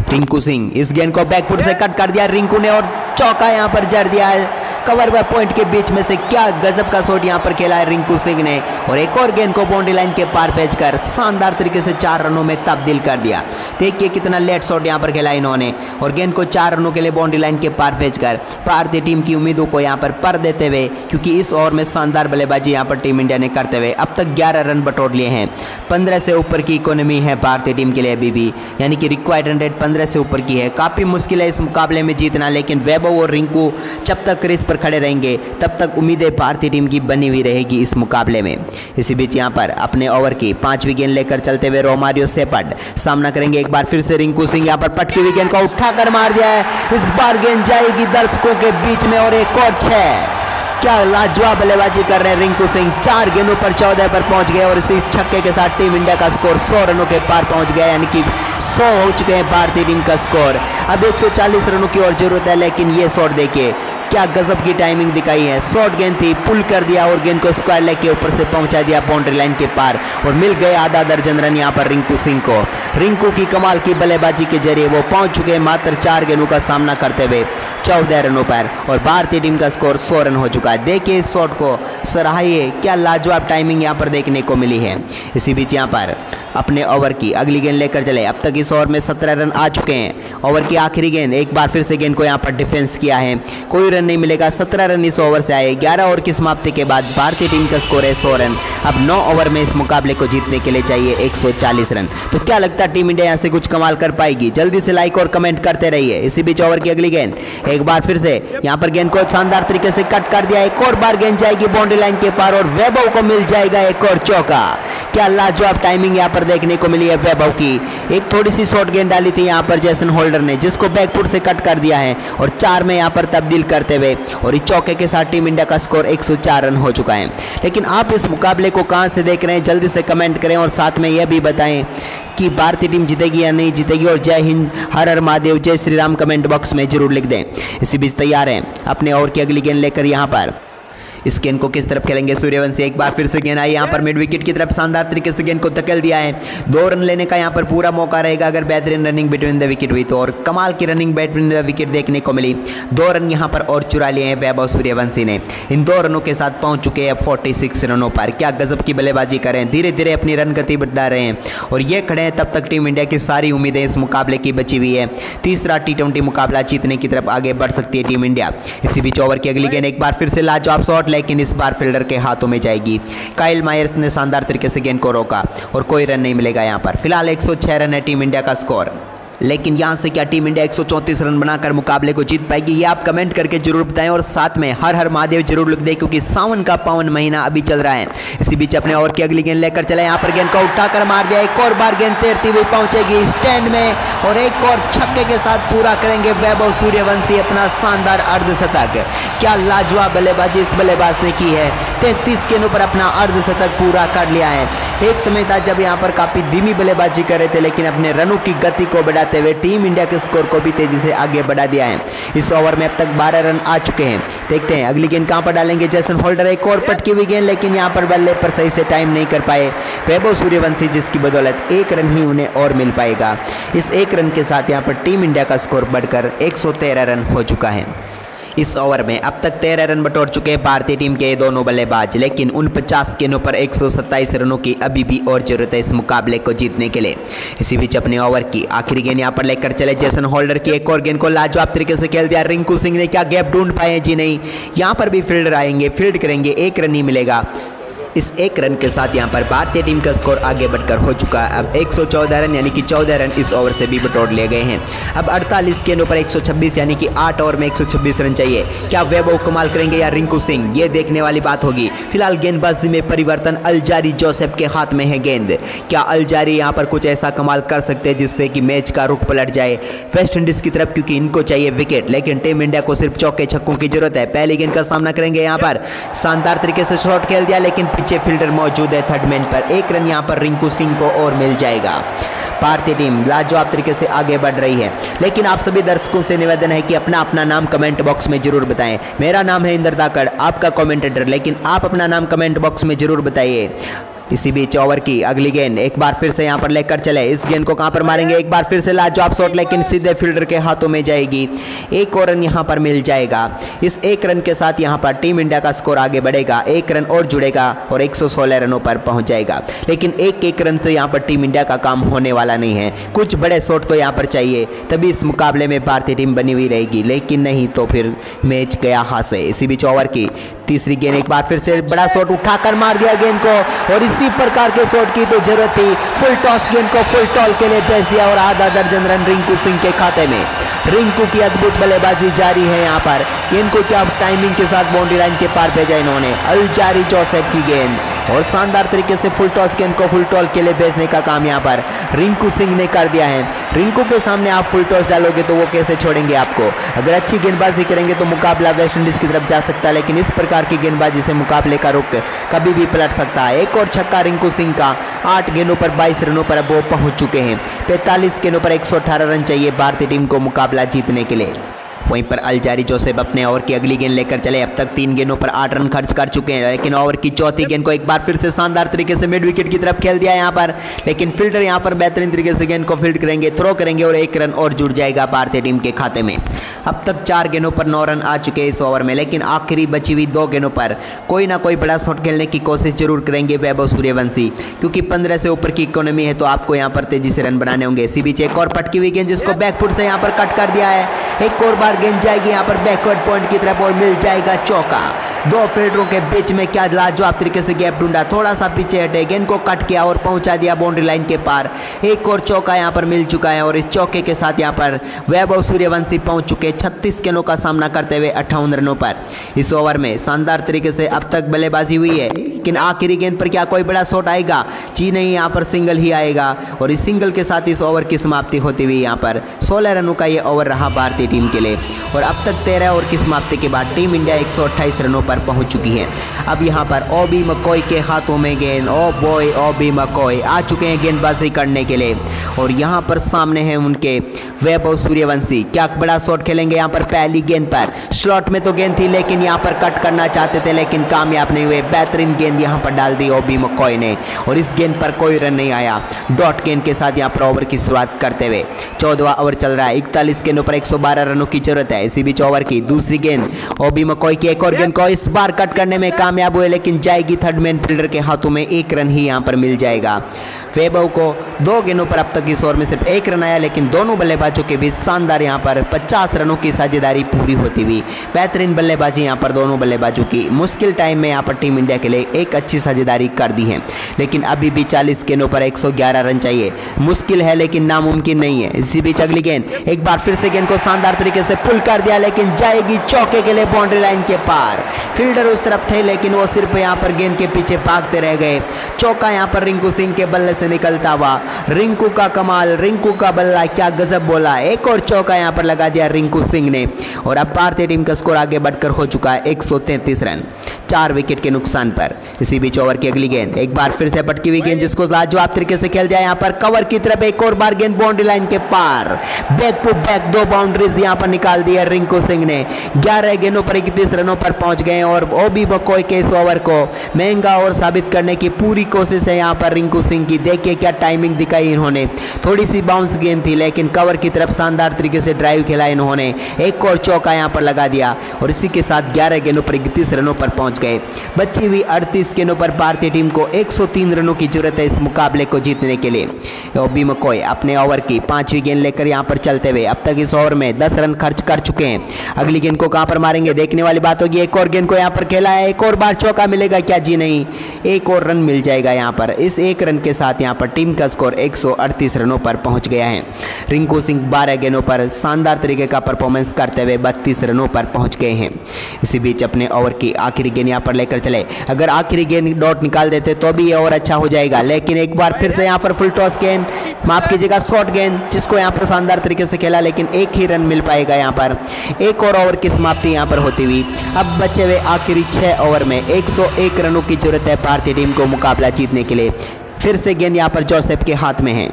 रिंकू सिंह। इस गेंद को बैकफुट से कट कर दिया रिंकू ने और चौका यहाँ पर जड़ दिया है कवर व पॉइंट के बीच में से। क्या गजब का शॉट यहाँ पर खेला है रिंकू सिंह ने और एक और गेंद को बाउंड्री लाइन के पार भेजकर शानदार तरीके से 4 रनों में तब्दील कर दिया। देखिए कितना लेट शॉट यहाँ पर खेला इन्होंने और गेंद को 4 रनों के लिए बाउंड्री लाइन के पार भेजकर भारतीय टीम की उम्मीदों को यहाँ पर देते हुए, क्योंकि इस ओवर में शानदार बल्लेबाजी यहाँ पर टीम इंडिया ने करते हुए अब तक 11 रन बटोर लिए हैं। 15 से ऊपर की इकोनॉमी है भारतीय टीम के लिए अभी भी, यानी कि रिक्वायर्ड रन रेट 15 से ऊपर की है। काफ़ी मुश्किल है इस मुकाबले में जीतना, लेकिन वैभव और रिंकू जब तक क्रीज पर खड़े रहेंगे तब तक उम्मीदें भारतीय टीम की बनी हुई रहेगी इस मुकाबले में। इसी बीच यहाँ पर अपने ओवर की 5वीं गेंद लेकर चलते हुए रोमारियो सेपट, सामना करेंगे एक बार फिर से रिंकू सिंह। यहाँ पर पटकी हुई गेंद को उठाकर मार दिया है, इस बार गेंद जाएगी दर्शकों के बीच में और एक और 6। क्या लाजवाब बल्लेबाजी कर रहे हैं रिंकू सिंह, 4 गेंदों पर 14 पर पहुंच गए और इसी छक्के के साथ टीम इंडिया का स्कोर 100 रनों के पार पहुंच गया, यानी कि 100 हो चुके हैं भारतीय टीम का स्कोर। अब 140 रनों की और जरूरत है, लेकिन ये शॉट देखिए क्या गजब की टाइमिंग दिखाई है। शॉर्ट गेंद थी, पुल कर दिया और गेंद को स्क्वायर लेग के ऊपर से पहुंचा दिया बाउंड्री लाइन के पार और मिल गए आधा दर्जन रन यहाँ पर रिंकू सिंह को। रिंकू की कमाल की बल्लेबाजी के जरिए वो पहुंच चुके हैं मात्र 4 गेंदों का सामना करते हुए 14 रनों पर और भारतीय टीम का स्कोर 100 रन हो चुका है। देखिए इस शॉट को, सराहिए, क्या लाजवाब टाइमिंग यहाँ पर देखने को मिली है। इसी बीच यहाँ पर अपने ओवर की अगली गेंद लेकर चले, अब तक इस ओवर में 17 रन आ चुके हैं। ओवर की आखिरी गेंद एक बार फिर से गेंद को यहाँ पर डिफेंस किया है, कोई रन नहीं मिलेगा। 17 रन इस ओवर से आए। 11 ओवर की समाप्ति के बाद भारतीय टीम का स्कोर है 100 रन। अब 9 ओवर में इस मुकाबले को जीतने के लिए चाहिए 140 रन। तो क्या लगता है टीम इंडिया यहाँ से कुछ कमाल कर पाएगी? जल्दी से लाइक और कमेंट करते रहिए। इसी बीच ओवर की अगली गेंद एक बार फिर से यहाँ पर गेंद को शानदार तरीके से कट कर दिया, एक और बार गेंद जाएगी बाउंड्री लाइन के पार और वैभव को मिल जाएगा एक और चौका। क्या लाजवाब टाइमिंग यहाँ पर देखने को मिली है वैभव की। एक थोड़ी सी शॉर्ट गेंद डाली थी यहाँ पर जेसन होल्डर ने, जिसको बैकफुट से कट कर दिया है और 4 में यहाँ पर तब्दील करते हुए और इस चौके के साथ टीम इंडिया का स्कोर 104 रन हो चुका है। लेकिन आप इस मुकाबले को कहां से देख रहे हैं जल्दी से कमेंट करें और साथ में यह भी बताएं कि भारतीय टीम जीतेगी या नहीं जीतेगी। और जय हिंद, हर हर महादेव, जय श्री राम कमेंट बॉक्स में जरूर लिख दें। इसी बीच तैयार हैं अपने ओवर की अगली गेंद लेकर यहाँ पर इस गेंद को किस तरफ खेलेंगे सूर्यवंशी। एक बार फिर से गेंद आई यहाँ पर मिड विकेट की तरफ, शानदार तरीके से गेंद को धकेल दिया है। 2 रन लेने का यहाँ पर पूरा मौका रहेगा अगर बेहतरीन रनिंग बिटवीन द विकेट हुई तो, और कमाल की रनिंग बिटवीन द विकेट देखने को मिली। 2 रन यहाँ पर और चुरा लिए हैं वैभव सूर्यवंशी ने। इन 2 रनों के साथ पहुँच चुके हैं 46 रनों पर। क्या गजब की बल्लेबाजी करें, धीरे धीरे अपनी रन गति बढ़ा रहे हैं और ये खड़े हैं। तब तक टीम इंडिया की सारी उम्मीदें इस मुकाबले की बची हुई है। तीसरा T20 मुकाबला जीतने की तरफ आगे बढ़ सकती है टीम इंडिया। इसी बीच ओवर की अगली गेंद एक बार फिर से लाजवाब शॉट, लेकिन इस बार के हाथों में जाएगी। काइल मायर्स ने शानदार तरीके से गेंद को रोका और कोई रन नहीं मिलेगा यहाँ पर। फिलहाल 106 रन है टीम इंडिया का स्कोर। लेकिन यहाँ से क्या टीम इंडिया 134 रन बनाकर मुकाबले को जीत पाएगी, ये आप कमेंट करके जरूर बताएं और साथ में हर हर महादेव जरूर लिख दें, क्योंकि सावन का पावन महीना अभी चल रहा है। इसी बीच अपने ओवर की अगली गेंद लेकर चले, यहाँ पर गेंद को उठाकर मार दिया। एक और बार गेंद तैरती हुई पहुंचेगी स्टैंड में और एक और छक्के के साथ पूरा करेंगे वैभव सूर्यवंशी अपना शानदार अर्धशतक। क्या लाजवाब बल्लेबाजी इस बल्लेबाज ने की है। 33 गेंदों पर अपना अर्धशतक पूरा कर लिया है। एक समय था जब यहाँ पर काफी धीमी बल्लेबाजी कर रहे थे, लेकिन अपने रनों की गति को बढ़ाते हुए टीम इंडिया के स्कोर को भी तेजी से आगे बढ़ा दिया है। इस ओवर में अब तक 12 रन आ चुके हैं। देखते हैं अगली गेंद कहां पर डालेंगे जेसन होल्डर। एक और पटकी हुई गेंद, लेकिन यहां पर बल्ले पर सही से टाइम नहीं कर पाए वैभव सूर्यवंशी, जिसकी बदौलत 1 रन ही उन्हें और मिल पाएगा। इस 1 रन के साथ यहां पर टीम इंडिया का स्कोर बढ़कर 113 रन हो चुका है। इस ओवर में अब तक 13 रन बटोर चुके हैं भारतीय टीम के दोनों बल्लेबाज, लेकिन उन 50 गेंदों पर 127 रनों की अभी भी और जरूरत है इस मुकाबले को जीतने के लिए। इसी बीच अपने ओवर की आखिरी गेंद यहां पर लेकर चले जेसन होल्डर की एक और गेंद को लाजवाब तरीके से खेल दिया रिंकू सिंह ने। क्या गैप ढूंढ पाए जी? नहीं, यहां पर भी फील्डर आएंगे, फील्ड करेंगे, एक रन ही मिलेगा। इस एक रन के साथ यहां पर भारतीय टीम का स्कोर आगे बढ़कर हो चुका है अब 114 रन, यानी कि 14 रन इस ओवर से भी बटोर लिए गए हैं। अब 48 गेंदों पर 126, यानी कि 8 ओवर में 126 रन चाहिए। क्या वैभव कमाल करेंगे या रिंकू सिंह? ये देखने वाली बात होगी। फिलहाल गेंदबाजी में परिवर्तन, अल्जारी जोसेफ के हाथ में है गेंद। क्या अल्जारी यहां पर कुछ ऐसा कमाल कर सकते हैं जिससे कि मैच का रुख पलट जाए वेस्ट इंडीज की तरफ, क्योंकि इनको चाहिए विकेट, लेकिन टीम इंडिया को सिर्फ चौके छक्कों की जरूरत है। पहली गेंद का सामना करेंगे यहां पर, शानदार तरीके से शॉट खेल दिया, लेकिन पीछे फील्डर मौजूद है थर्ड मैन पर। एक रन यहां पर रिंकू सिंह को और मिल जाएगा। भारतीय टीम लाजवाब तरीके से आगे बढ़ रही है, लेकिन आप सभी दर्शकों से निवेदन है कि अपना अपना नाम कमेंट बॉक्स में जरूर बताएं। मेरा नाम है इंदर धाकड़, आपका कमेंटेटर, लेकिन आप अपना नाम कमेंट बॉक्स में जरूर बताइए। इसी बीच ओवर की अगली गेंद एक बार फिर से यहां पर लेकर चले। इस गेंद को कहां पर मारेंगे? एक बार फिर से लाजवाब शॉट, लेकिन सीधे फील्डर के हाथों में जाएगी। एक और रन यहां पर मिल जाएगा। इस एक रन के साथ यहां पर टीम इंडिया का स्कोर आगे बढ़ेगा, एक रन और जुड़ेगा और 116 रनों पर पहुंच जाएगा। लेकिन एक रन से यहां पर टीम इंडिया का काम होने वाला नहीं है, कुछ बड़े शॉट तो यहां पर चाहिए, तभी इस मुकाबले में भारतीय टीम बनी हुई रहेगी, लेकिन नहीं तो फिर मैच गया हाथ से। इसी बीच ओवर की तीसरी गेंद एक बार फिर से बड़ा शॉट उठाकर मार दिया गेंद को, और इसी प्रकार के शॉट की तो जरूरत थी। फुल टॉस गेंद को फुल टॉल के लिए भेज दिया और आधा दर्जन रन रिंकू सिंह के खाते में। रिंकू की अद्भुत बल्लेबाजी जारी है यहां पर। गेंद को क्या टाइमिंग के साथ बाउंड्री लाइन के पार भेजा इन्होंने। अल्जारी जोसेफ की गेंद और शानदार तरीके से फुल टॉस गेंद को फुल टॉल के लिए भेजने का काम यहां पर रिंकू सिंह ने कर दिया है। रिंकू के सामने आप फुल टॉस डालोगे तो वो कैसे छोड़ेंगे आपको? अगर अच्छी गेंदबाजी करेंगे तो मुकाबला वेस्ट इंडीज की तरफ जा सकता है, लेकिन इस प्रकार की गेंदबाजी से मुकाबले का रुख कभी भी पलट सकता है। एक और छक्का रिंकू सिंह का। 8 गेंदों पर 22 रनों पर अब वो पहुंच चुके हैं। 45 गेंदों पर 118 रन चाहिए भारतीय टीम को मुकाबला जीतने के लिए। वहीं पर अल्जारी जोसेफ अपने ओवर की अगली गेंद लेकर चले। अब तक 3 गेंदों पर 8 रन खर्च कर चुके हैं, लेकिन ओवर की चौथी गेंद को एक बार फिर से शानदार तरीके से मिड विकेट की तरफ खेल दिया यहां पर, लेकिन फील्डर यहां पर बेहतरीन तरीके से गेंद को फील्ड करेंगे, थ्रो करेंगे और 1 रन और जुड़ जाएगा भारतीय टीम के खाते में। अब तक 4 गेंदों पर 9 रन आ चुके हैं इस ओवर में, लेकिन आखिरी बची हुई 2 गेंदों पर कोई ना कोई बड़ा शॉट खेलने की कोशिश जरूर करेंगे वैभव सूर्यवंशी, क्योंकि 15 से ऊपर की इकोनॉमी है तो आपको यहां पर तेजी से रन बनाने होंगे। इसी बीच एक और पटकी हुई गेंद जिसको बैकफुट से यहां पर कट कर दिया है। एक और बार गेंद जाएगी यहां पर बैकवर्ड पॉइंट की तरफ और मिल जाएगा चौका। 2 फील्डरों के बीच में क्या लाजवाब तरीके से गैप ढूंढा, थोड़ा सा पीछे हटे, गेंद को कट किया और पहुंचा दिया बाउंड्री लाइन के पार। एक और चौका यहां पर मिल चुका है और इस चौके के साथ यहां पर वैभव सूर्यवंशी पहुंच चुके 36 गेंदों का सामना करते हुए 58 रनों पर। इस ओवर में शानदार तरीके से अब तक बल्लेबाजी हुई है, लेकिन आखिरी गेंद पर क्या कोई बड़ा शॉट आएगा? जी नहीं, यहां पर सिंगल ही आएगा और इस सिंगल के साथ इस ओवर की समाप्ति होती हुई यहां पर 16 रनों का ये ओवर रहा भारतीय टीम के लिए। और अब तक 13 ओवर की समाप्ति के बाद टीम इंडिया 128 रनों पर पहुंच चुकी है। अब यहां पर ओबी मकॉय के हाथों में गेंद। ओ बॉय, ओबी मकॉय आ चुके हैं गेंदबाजी करने के लिए और यहां पर सामने हैं उनके वैभव सूर्यवंशी। क्या बड़ा शॉट खेलेंगे यहां पर? पहली गेंद पर स्लॉट में तो गेंद थी, लेकिन यहां पर कट करना चाहते थे, लेकिन कामयाब नहीं हुए। बेहतरीन गेंद यहां पर डाल दी ओबी मकॉय ने और इस गेंद पर कोई रन नहीं आया। डॉट गेंद के साथ यहां पर ओवर की शुरुआत करते हुए 14वां ओवर चल रहा है। 41 गेंदों पर 112 रनों की जरूरत है। इसी बीच ओवर की दूसरी गेंद ओबी मकॉय की एक और गेंद को इस बार कट करने में कामयाब हुए, लेकिन जाएगी थर्ड मैन फील्डर के हाथों में। 1 रन ही यहां पर मिल जाएगा। वैभव को 2 गेंदों पर अब तक इस ओवर में सिर्फ 1 रन आया, लेकिन दोनों बल्लेबाजों के बीच शानदार यहां पर 50 रनों की साझेदारी पूरी होती हुई। बेहतरीन बल्लेबाजी यहां पर दोनों बल्लेबाजों की। मुश्किल टाइम में यहां पर टीम इंडिया के लिए एक अच्छी साझेदारी कर दी है, लेकिन अभी भी 40 गेंदों पर 111 रन चाहिए। मुश्किल है लेकिन नामुमकिन नहीं है। इसी बीच अगली गेंद एक बार फिर से गेंद को शानदार तरीके से पुल कर दिया, लेकिन जाएगी चौके के लिए बाउंड्री लाइन के पार। फील्डर उस तरफ थे, लेकिन वो सिर्फ यहां पर गेंद के पीछे भागते रह गए। चौका यहां पर रिंकू सिंह के बल्ले से निकलता हुआ। रिंकू का कमाल, रिंकू का बल्ला, क्या गजब बोला। एक और चौका यहां पर लगा दिया रिंकू सिंह ने और अब भारतीय टीम का स्कोर आगे बढ़कर हो चुका है 133 रन, 4 विकेट के नुकसान पर। इसी बीच ओवर की अगली गेंद एक बार फिर से पटकी हुई गेंद जिसको लाजवाब तरीके से खेल दिया यहां पर कवर की तरफ। एक और बार गेंद बाउंड्री लाइन के पार। बैक टू बैक 2 बाउंड्रीज यहां पर निकाल दी है रिंकू सिंह ने। 11 गेंदों पर 31 रनों पर पहुंच गए और ओबी मकॉय के इस ओवर को महंगा और साबित करने की पूरी कोशिश है यहां पर रिंकू सिंह की। देखिए क्या टाइमिंग दिखाई इन्होंने, थोड़ी सी बाउंस गेंद थी लेकिन कवर की तरफ शानदार तरीके से ड्राइव खेला इन्होंने, एक और चौका यहाँ पर लगा दिया और इसी के साथ 11 गेंदों पर 31 रनों पर पहुंच गए। बची हुई 38 गेंदों पर भारतीय टीम को 103 रनों की जरूरत है इस मुकाबले को जीतने के लिए। ओबी मकोई अपने ओवर की 5वीं गेंद लेकर यहाँ पर चलते हुए अब तक इस ओवर में 10 रन खर्च कर चुके हैं। अगली गेंद को कहाँ पर मारेंगे देखने वाली बात होगी। एक और गेंद को यहाँ पर खेला है, एक और बार चौका मिलेगा क्या? जी नहीं, एक और रन मिल जाएगा यहाँ पर। इस एक रन के साथ यहाँ पर टीम का स्कोर 138 रनों पर पहुँच गया है। रिंकू सिंह 12 गेंदों पर शानदार तरीके का परफॉर्मेंस करते हुए 32 रनों पर पहुँच गए हैं। इसी बीच अपने ओवर की आखिरी गेंद यहाँ पर लेकर चले, अगर आखिरी गेंद डॉट निकाल देते तो भी ये और अच्छा हो जाएगा, लेकिन एक बार फिर से यहाँ पर फुल टॉस गेंद, माफ कीजिएगा शॉर्ट गेंद, जिसको यहाँ पर शानदार तरीके से खेला लेकिन एक ही रन मिल पाएगा यहाँ पर। एक और ओवर की समाप्ति यहाँ पर होती हुई अब बचे हुए आखिरी 6 ओवर में 101 रनों की जरूरत है भारतीय टीम को मुकाबला जीतने के लिए। फिर से गेंद यहाँ पर जोसेफ के हाथ में है।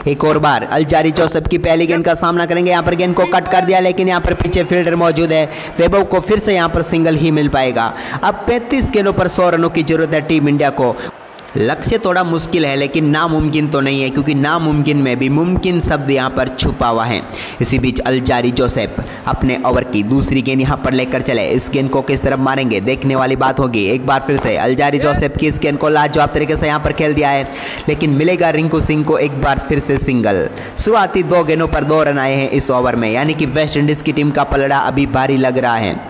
एक और बार अल्जारी जोसेफ की पहली गेंद का सामना करेंगे, यहाँ पर गेंद को कट कर दिया लेकिन यहाँ पर पीछे फील्डर मौजूद है, वैभव को फिर से यहाँ पर सिंगल ही मिल पाएगा। अब 35 गेंदों पर 100 रनों की जरूरत है टीम इंडिया को। लक्ष्य थोड़ा मुश्किल है लेकिन नामुमकिन तो नहीं है, क्योंकि नामुमकिन में भी मुमकिन शब्द यहाँ पर छुपा हुआ है। इसी बीच अल्जारी जोसेफ अपने ओवर की दूसरी गेंद यहाँ पर लेकर चले, इस गेंद को किस तरफ मारेंगे देखने वाली बात होगी। एक बार फिर से अल्जारी जोसेफ की इस गेंद को लाजवाब तरीके से यहाँ पर खेल दिया है लेकिन मिलेगा रिंकू सिंह को एक बार फिर से सिंगल। शुरुआती 2 गेंदों पर 2 रन आए हैं इस ओवर में, यानी कि वेस्ट इंडीज़ की टीम का पलड़ा अभी भारी लग रहा है।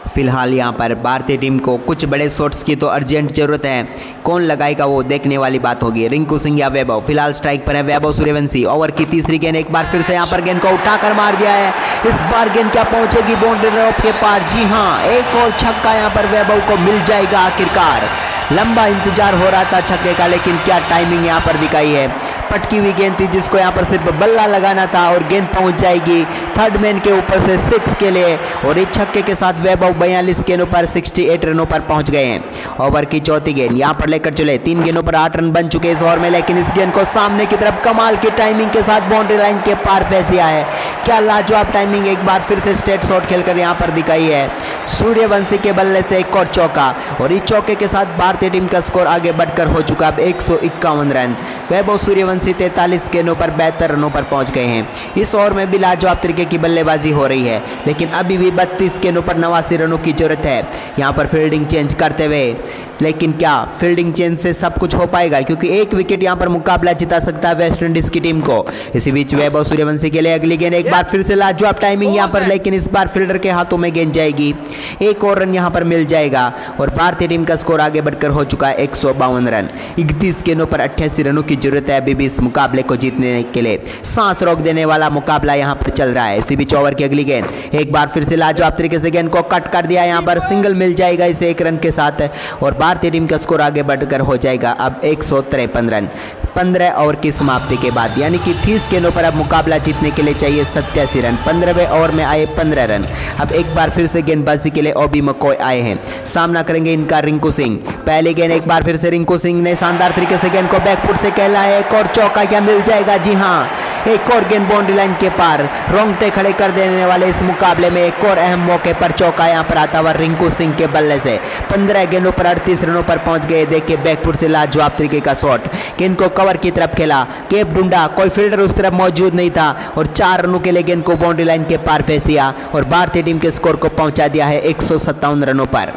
फिलहाल यहाँ पर भारतीय टीम को कुछ बड़े शॉट्स की तो अर्जेंट जरूरत है, कौन लगाएगा वो देखने वाली बात होगी। रिंकू सिंह या वैभव, फिलहाल स्ट्राइक पर है वैभव सूर्यवंशी। ओवर की तीसरी गेंद, एक बार फिर से यहाँ पर गेंद को उठाकर मार दिया है, इस बार गेंद क्या पहुंचेगी बाउंड्री रोप के पार? जी हाँ, एक और छक्का यहाँ पर वैभव को मिल जाएगा आखिरकार। लंबा इंतजार हो रहा था छक्के का लेकिन क्या टाइमिंग यहाँ पर दिखाई है। पटकी हुई गेंद थी जिसको यहाँ पर सिर्फ बल्ला लगाना था और गेंद पहुंच जाएगी थर्ड मैन के ऊपर से 6 के लिए, और इस छक्के के साथ वैभव 42 गेंदों पर 68 रनों पर पहुंच गए हैं। ओवर की चौथी गेंद यहाँ पर लेकर चले, 3 गेंदों पर 8 रन बन चुके इस ओवर में, लेकिन इस गेंद को सामने की तरफ कमाल की टाइमिंग के साथ बाउंड्री लाइन के पार फेंक दिया है। क्या लाजवाब टाइमिंग एक बार फिर से स्ट्रेट शॉट खेलकर यहाँ पर दिखाई है। सूर्यवंशी के बल्ले से एक और चौका, और इस चौके के साथ भारतीय टीम का स्कोर आगे बढ़कर हो चुका अब 151 रन। वैभव सूर्यवंशी 43 गेंदों पर 72 रनों पर पहुंच गए हैं। इस ओवर में भी लाजवाब तरीके की बल्लेबाजी हो रही है लेकिन अभी भी 32 गेंदों पर 89 रनों की जरूरत है। यहाँ पर फील्डिंग चेंज करते हुए, लेकिन क्या फील्डिंग चेंज से सब कुछ हो पाएगा, क्योंकि एक विकेट यहाँ पर मुकाबला जिता सकता है वेस्ट इंडीज की टीम को। इसी बीच वैभव सूर्यवंशी के लिए अगली गेंद, एक बार फिर से लाजवाब टाइमिंग यहाँ पर, लेकिन इस बार फील्डर के हाथों में गेंद जाएगी, एक और रन यहाँ पर मिल जाएगा और भारतीय टीम का स्कोर आगे बढ़कर हो चुका है 152 रन। 31 गेंदों पर 88 रनों की जरूरत है अभी भी इस मुकाबले को जीतने के लिए। सांस रोक देने वाला मुकाबला यहाँ पर चल रहा है। इसी बीच ओवर की अगली गेंद, एक बार फिर से लाजवाब तरीके से गेंद को कट कर दिया, यहाँ पर सिंगल मिल जाएगा इसे 1 रन के साथ, और भारतीय टीम का स्कोर आगे बढ़कर हो जाएगा अब 153 रन 15 ओवर की समाप्ति के बाद, यानी कि 30 गेंदों पर अब मुकाबला जीतने के लिए चाहिए 87 रन। 15वें ओवर में आए 15 रन। अब एक बार फिर से गेंदबाजी के लिए ओबी मकोई आए हैं, सामना करेंगे इनका रिंकू सिंह। पहली गेंद, एक बार फिर से रिंकू सिंह ने शानदार तरीके से गेंद को बैकफुट से खेला है, एक और चौका क्या मिल जाएगा? जी हाँ, एक और गेंद बाउंड्री लाइन के पार, रोंगटे खड़े कर देने वाले इस मुकाबले में एक और अहम मौके पर चौका यहाँ पर आता हुआ रिंकू सिंह के बल्ले से। 15 गेंदों पर 38 रनों पर पहुंच गए। देखिए बैकफुट से लाजवाब तरीके का शॉट, गेंद को कवर की तरफ खेला, केप ढूंढा, कोई फील्डर उस तरफ मौजूद नहीं था और 4 रनों के लिए गेंद को बाउंड्री लाइन के पार फेंक दिया और भारतीय टीम के स्कोर को पहुंचा दिया है 157 रनों पर।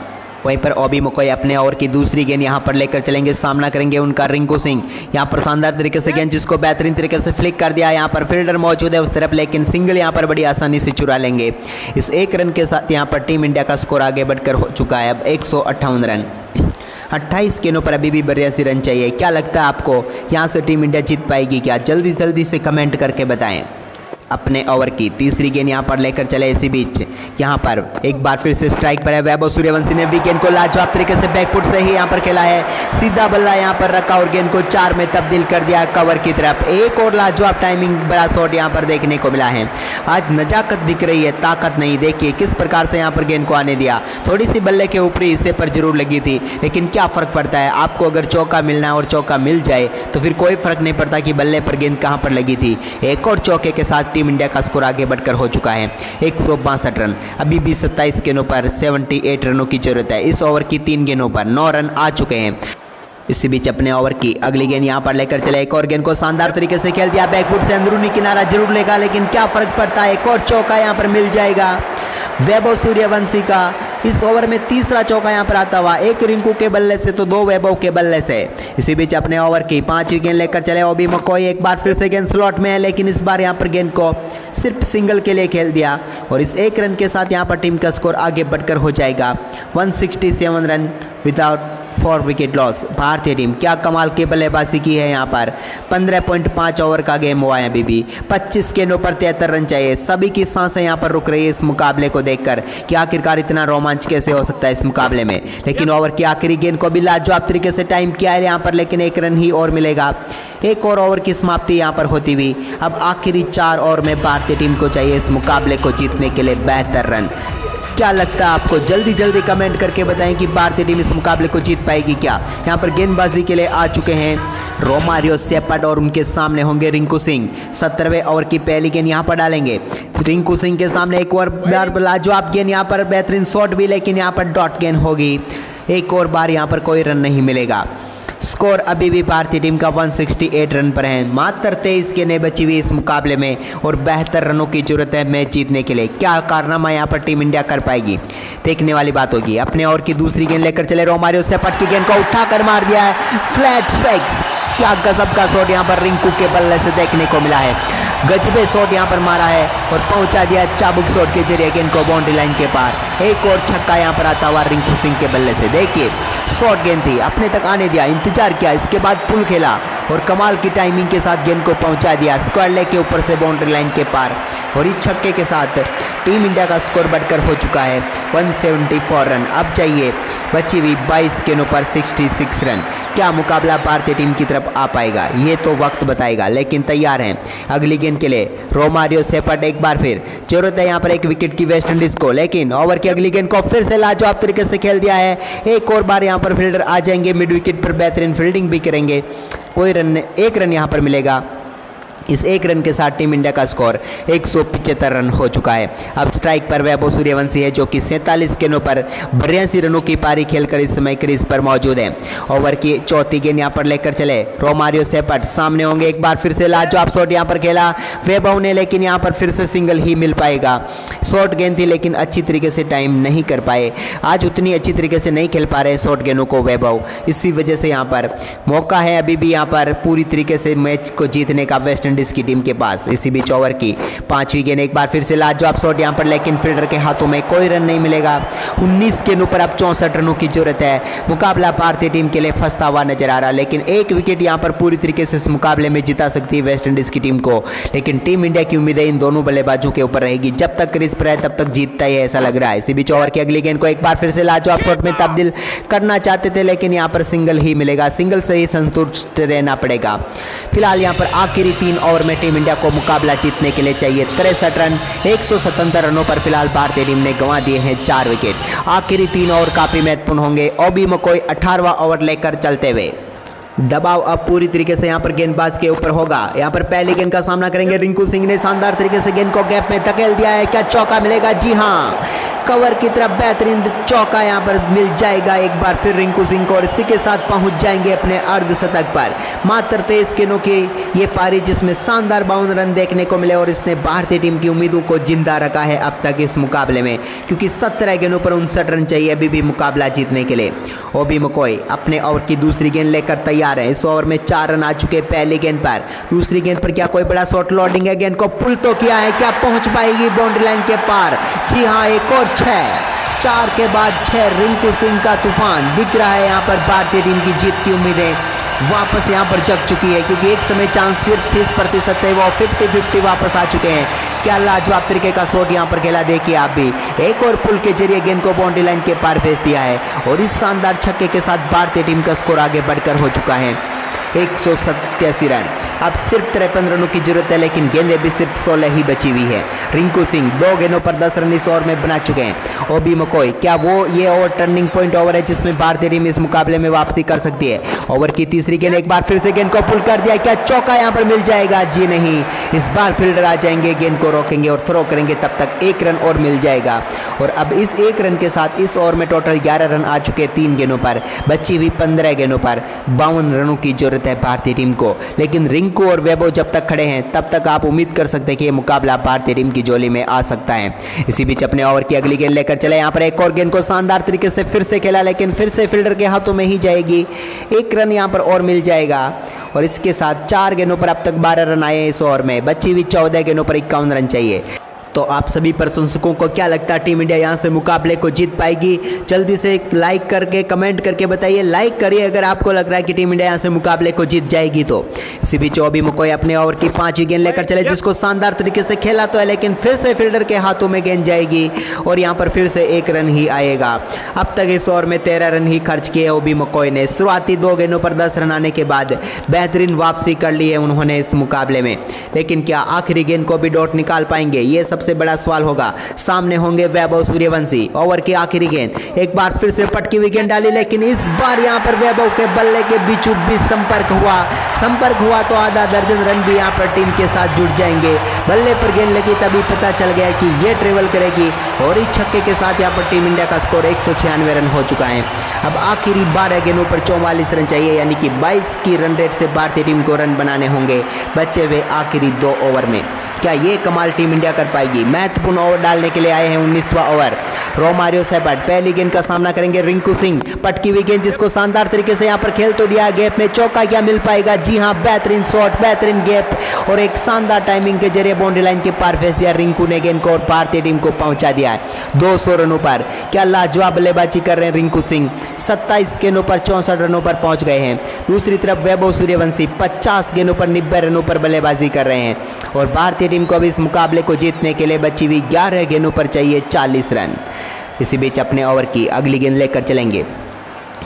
वहीं पर ओबी मकोई अपने ओवर की दूसरी गेंद यहां पर लेकर चलेंगे, सामना करेंगे उनका रिंकू सिंह। यहां पर शानदार तरीके से गेंद जिसको बेहतरीन तरीके से फ्लिक कर दिया, यहां पर फील्डर मौजूद है उस तरफ, लेकिन सिंगल यहां पर बड़ी आसानी से चुरा लेंगे। इस 1 रन के साथ यहां पर टीम इंडिया का स्कोर आगे बढ़कर हो चुका है अब 158 रन। 28 गेंदों पर अभी भी 82 रन चाहिए। क्या लगता है आपको यहाँ से टीम इंडिया जीत पाएगी क्या? जल्दी जल्दी से कमेंट करके बताएं। अपने ओवर की तीसरी गेंद यहाँ पर लेकर चले। इसी बीच यहाँ पर एक बार फिर से स्ट्राइक पर है वैभव सूर्यवंशी ने भी गेंद को लाजवाब तरीके से बैकफुट से ही यहाँ पर खेला है, सीधा बल्ला यहाँ पर रखा और गेंद को 4 में तब्दील कर दिया कवर की तरफ। एक और लाजवाब टाइमिंग बड़ा शॉट यहाँ पर देखने को मिला है। आज नजाकत दिख रही है, ताकत नहीं। देखिए किस प्रकार से यहाँ पर गेंद को आने दिया, थोड़ी सी बल्ले के ऊपरी हिस्से पर जरूर लगी थी, लेकिन क्या फ़र्क पड़ता है आपको? अगर चौका मिलना है और चौका मिल जाए तो फिर कोई फ़र्क नहीं पड़ता कि बल्ले पर गेंद कहाँ पर लगी थी। एक और चौके के साथ टीम इंडिया का स्कोर आगे बढ़कर हो चुका है 162 रन। अभी भी 27 गेंदों पर 78 रनों की जरूरत है। इस ओवर की 3 गेंदों पर 9 रन आ चुके हैं। इसी बीच अपने ओवर की अगली गेंद यहाँ पर लेकर चले, एक और गेंद को शानदार तरीके से खेल दिया, बैकफुट से अंदरूनी किनारा जरूर लेगा, लेकिन क्या फर्क पड़ता है, एक और चौका यहाँ पर मिल जाएगा वैभव सूर्यवंशी का। इस ओवर में तीसरा चौका यहाँ पर आता हुआ, एक रिंकू के बल्ले से तो दो वैभव के बल्ले से। इसी बीच अपने ओवर की 5वीं गेंद लेकर चले ओबी मकोई, एक बार फिर से गेंद स्लॉट में है, लेकिन इस बार यहाँ पर गेंद को सिर्फ सिंगल के लिए खेल दिया और इस एक रन के साथ यहाँ पर टीम का स्कोर आगे बढ़कर हो जाएगा 167 रन विदाउट 4 विकेट लॉस। भारतीय टीम क्या कमाल की बल्लेबाजी की है यहाँ पर। 15.5 ओवर का गेम हुआ है अभी भी, 25 गेंदों पर 73 रन चाहिए। सभी की सांसें यहाँ पर रुक रही है इस मुकाबले को देखकर कि आखिरकार इतना रोमांच कैसे हो सकता है इस मुकाबले में। लेकिन ओवर की आखिरी गेंद को भी लाजवाब तरीके से टाइम किया है यहाँ पर, लेकिन एक रन ही और मिलेगा। एक और ओवर की समाप्ति यहाँ पर होती हुई अब आखिरी 4 ओवर में भारतीय टीम को चाहिए इस मुकाबले को जीतने के लिए 72 रन। क्या लगता है आपको? जल्दी जल्दी कमेंट करके बताएं कि भारतीय टीम इस मुकाबले को जीत पाएगी क्या। यहाँ पर गेंदबाजी के लिए आ चुके हैं रोमारियो सेपट और उनके सामने होंगे रिंकू सिंह। 17वें ओवर की पहली गेंद यहाँ पर डालेंगे रिंकू सिंह के सामने, एक और बार लाजवाब गेंद यहाँ पर, बेहतरीन शॉट भी, लेकिन यहाँ पर डॉट गेंद होगी। एक और बार यहाँ पर कोई रन नहीं मिलेगा। स्कोर अभी भी भारतीय टीम का 168 रन पर है। मात्र 23 गेंदें बची हुई इस मुकाबले में और 72 रनों की जरूरत है मैच जीतने के लिए। क्या कारनामा यहाँ पर टीम इंडिया कर पाएगी, देखने वाली बात होगी। अपने ओवर की दूसरी गेंद लेकर चले रोमारियो सेपट की गेंद को उठाकर मार दिया है फ्लैट 6। क्या गजब का शॉट यहाँ पर रिंकू के बल्ले से देखने को मिला है। गजबे शॉट यहाँ पर मारा है और पहुंचा दिया चाबुक शॉट के जरिए गेंद को बाउंड्री लाइन के पार। एक और छक्का यहाँ पर आता हुआ रिंकू सिंह के बल्ले से। देखिए शॉर्ट गेंद थी, अपने तक आने दिया, इंतजार किया, इसके बाद पुल खेला और कमाल की टाइमिंग के साथ गेंद को पहुंचा दिया स्क्वायर लेग के ऊपर से बाउंड्री लाइन के पार। और इस छक्के के साथ टीम इंडिया का स्कोर बढ़कर हो चुका है 174 रन। अब चाहिए बची हुई 22 गेंदों पर 66 रन। क्या मुकाबला भारतीय टीम की तरफ आ पाएगा, ये तो वक्त बताएगा, लेकिन तैयार हैं अगली गेंद के लिए रोमारियो सेपट। एक बार फिर जरूरत है यहाँ पर एक विकेट की वेस्ट इंडीज को, लेकिन ओवर की अगली गेंद को फिर से लाजवाब तरीके से खेल दिया है। एक और बार यहाँ पर फील्डर आ जाएंगे, मिड विकेट पर बेहतरीन फील्डिंग भी करेंगे। कोई रन, एक रन यहाँ पर मिलेगा। इस एक रन के साथ टीम इंडिया का स्कोर 175 रन हो चुका है। अब स्ट्राइक पर वैभव सूर्यवंशी है जो कि 47 गेंदों पर 82 रनों की पारी खेलकर इस समय क्रीज पर मौजूद है। ओवर की चौथी गेंद यहाँ पर लेकर चले रोमारियो सेपट, सामने होंगे। एक बार फिर से लाजवाब शॉट यहाँ पर खेला वैभव ने, लेकिन यहाँ पर फिर से सिंगल ही मिल पाएगा। शॉर्ट गेंद थी लेकिन अच्छी तरीके से टाइम नहीं कर पाए। आज उतनी अच्छी तरीके से नहीं खेल पा रहे शॉर्ट गेंदों को वैभव, इसी वजह से यहाँ पर मौका है अभी भी यहाँ पर पूरी तरीके से मैच को जीतने का वेस्ट इंडीज की टीम के पास। इसी बीच ओवर की 5वीं गेंद, एक बार फिर से लाजवाब शॉट यहाँ पर, लेकिन फील्डर के हाथों में कोई रन नहीं मिलेगा। 19 गेंदों पर अब 64 रनों की जरूरत है। मुकाबला भारतीय टीम के लिए फंसता हुआ नजर आ रहा, लेकिन एक विकेट यहाँ पर पूरी तरीके से इस मुकाबले में जिता सकती है वेस्ट इंडीज की टीम को। लेकिन टीम इंडिया की उम्मीदें इन दोनों बल्लेबाजों के ऊपर रहेगी, जब तक क्रीज पर है तब तक जीतता ही ऐसा लग रहा है। इसी बीच ओवर की अगली गेंद को एक बार फिर से लाजवाब शॉट में तब्दील करना चाहते थे, लेकिन यहाँ पर सिंगल ही मिलेगा। सिंगल से ही संतुष्ट रहना पड़ेगा। फिलहाल यहाँ पर आखिरी 3 ओवर में टीम इंडिया को मुकाबला जीतने के लिए चाहिए 63 रन। 177 रनों पर फिलहाल भारतीय टीम ने गंवा दिए हैं 4 विकेट। आखिरी 3 ओवर काफी महत्वपूर्ण होंगे। ओबी मकोई 18वां ओवर लेकर चलते हुए। दबाव अब पूरी तरीके से यहाँ पर गेंदबाज के ऊपर होगा। यहाँ पर पहली गेंद का सामना करेंगे रिंकू सिंह ने, शानदार तरीके से गेंद को गैप में धकेल दिया है। क्या चौका मिलेगा? जी हाँ, कवर की तरफ बेहतरीन चौका यहाँ पर मिल जाएगा एक बार फिर रिंकू सिंह को, और इसी के साथ पहुंच जाएंगे अपने अर्धशतक पर। मात्र 23 गेंदों की ये पारी जिसमें शानदार 52 रन देखने को मिले और इसने भारतीय टीम की उम्मीदों को जिंदा रखा है अब तक इस मुकाबले में, क्योंकि 17 गेंदों पर 59 रन चाहिए अभी भी मुकाबला जीतने के लिए। ओबी मकोई अपने ओवर की दूसरी गेंद लेकर तैयार है। इस ओवर में 4 रन आ चुके पहली गेंद पर। दूसरी गेंद पर क्या कोई बड़ा शॉट लोडिंग है? गेंद को पुल तो किया है, क्या पहुंच पाएगी बाउंड्री लाइन के पार? जी हाँ, एक और 4 के बाद 6। रिंकू सिंह का तूफान दिख रहा है। यहाँ पर भारतीय टीम की जीत की उम्मीदें वापस यहाँ पर जग चुकी है, क्योंकि एक समय चांस सिर्फ 30% है, वो 50-50 वापस आ चुके हैं। क्या लाजवाब तरीके का शॉट यहाँ पर खेला, देखिए आप भी। एक और पुल के जरिए गेंद को बाउंड्री लाइन के पार भेज दिया है और इस शानदार छक्के के साथ भारतीय टीम का स्कोर आगे बढ़कर हो चुका है 187 रन। अब सिर्फ 53 रनों की जरूरत है, लेकिन गेंदें भी सिर्फ 16 ही बची हुई है। रिंकू सिंह 2 गेंदों पर 10 रन इस ओवर में बना चुके हैं। ओबी मकोई, क्या वो ये ओवर टर्निंग पॉइंट ओवर है जिसमें भारतीय टीम इस मुकाबले में वापसी कर सकती है? ओवर की तीसरी गेंद, एक बार फिर से गेंद को पुल कर दिया, क्या चौका यहां पर मिल जाएगा? जी नहीं, इस बार फील्डर आ जाएंगे, गेंद को रोकेंगे और थ्रो करेंगे, तब तक 1 रन और मिल जाएगा। और अब इस 1 रन के साथ इस ओवर में टोटल 11 रन आ चुके हैं 3 गेंदों पर। बची हुई 15 गेंदों पर 52 रनों की जरूरत है भारतीय टीम को। लेकिन रिंकू और वैभव जब तक खड़े हैं तब तक आप उम्मीद कर सकते हैं कि यह मुकाबला भारतीय टीम की झोली में आ सकता है। इसी बीच अपने ओवर की अगली गेंद लेकर चले, यहाँ पर एक और गेंद को शानदार तरीके से फिर से खेला, लेकिन फिर से फील्डर के हाथों में ही जाएगी। 1 रन यहाँ पर और मिल जाएगा और इसके साथ 4 गेंदों पर अब तक 12 रन आए इस ओवर में। बची हुई 14 गेंदों पर 51 रन चाहिए। तो आप सभी प्रशंसकों को क्या लगता है, टीम इंडिया यहाँ से मुकाबले को जीत पाएगी? जल्दी से एक लाइक करके कमेंट करके बताइए। लाइक करिए अगर आपको लग रहा है कि टीम इंडिया यहाँ से मुकाबले को जीत जाएगी तो। इसी बीच ओबी मकोई अपने ओवर की 5वीं गेंद लेकर चले, जिसको शानदार तरीके से खेला तो है, लेकिन फिर से फील्डर के हाथों में गेंद जाएगी और यहाँ पर फिर से 1 रन ही आएगा। अब तक इस ओवर में 13 रन ही खर्च किए ओबी मकोई ने। शुरुआती 2 गेंदों पर 10 रन आने के बाद बेहतरीन वापसी कर ली है उन्होंने इस मुकाबले में। लेकिन क्या आखिरी गेंद को भी डॉट निकाल पाएंगे? ये सबसे बड़ा सवाल होगा। सामने होंगे वैभव सूर्यवंशी। ओवर की आखिरी गेंद, एक बार फिर से पटकी हुई गेंद डाली, लेकिन इस बार यहां पर वैभव के बल्ले के बीचों बीच संपर्क हुआ तो आधा दर्जन रन भी यहां पर टीम के साथ जुड़ जाएंगे। बल्ले पर गेंद लगी तभी पता चल गया कि ये ट्रेवल करेगी और इस छक्के के साथ यहां पर टीम इंडिया का स्कोर 196 रन हो चुका है। अब आखिरी 12 गेंदों पर 44 रन चाहिए, यानी कि 22 की रन रेट से भारतीय टीम को रन बनाने होंगे बचे हुए आखिरी 2 ओवर में। क्या ये कमाल टीम इंडिया कर पाएगी? महत्वपूर्ण ओवर डालने के लिए आए हैं 19वां ओवर। रोमारियो सेबर्ट पहली गेंद का सामना करेंगे रिंकू सिंह। पटकी हुई गेंद जिसको शानदार तरीके से यहाँ पर खेल तो दिया, गैप में चौका क्या मिल पाएगा? जी हाँ, बेहतरीन शॉट, बेहतरीन गैप और एक शानदार टाइमिंग के जरिए बाउंड्री लाइन के पार भेज दिया रिंकू ने गेंद को और भारतीय टीम को पहुंचा दिया है 200 रनों पर। क्या लाजवाब बल्लेबाजी कर रहे हैं रिंकू सिंह। 27 गेंदों पर 64 रनों पर पहुंच गए हैं। दूसरी तरफ वैभव सूर्यवंशी 50 गेंदों पर 90 रनों पर बल्लेबाजी कर रहे हैं और भारतीय टीम को अब इस मुकाबले को जीतने के लिए बची हुई 11 गेंदों पर चाहिए 40 रन। इसी बीच अपने ओवर की अगली गेंद लेकर चलेंगे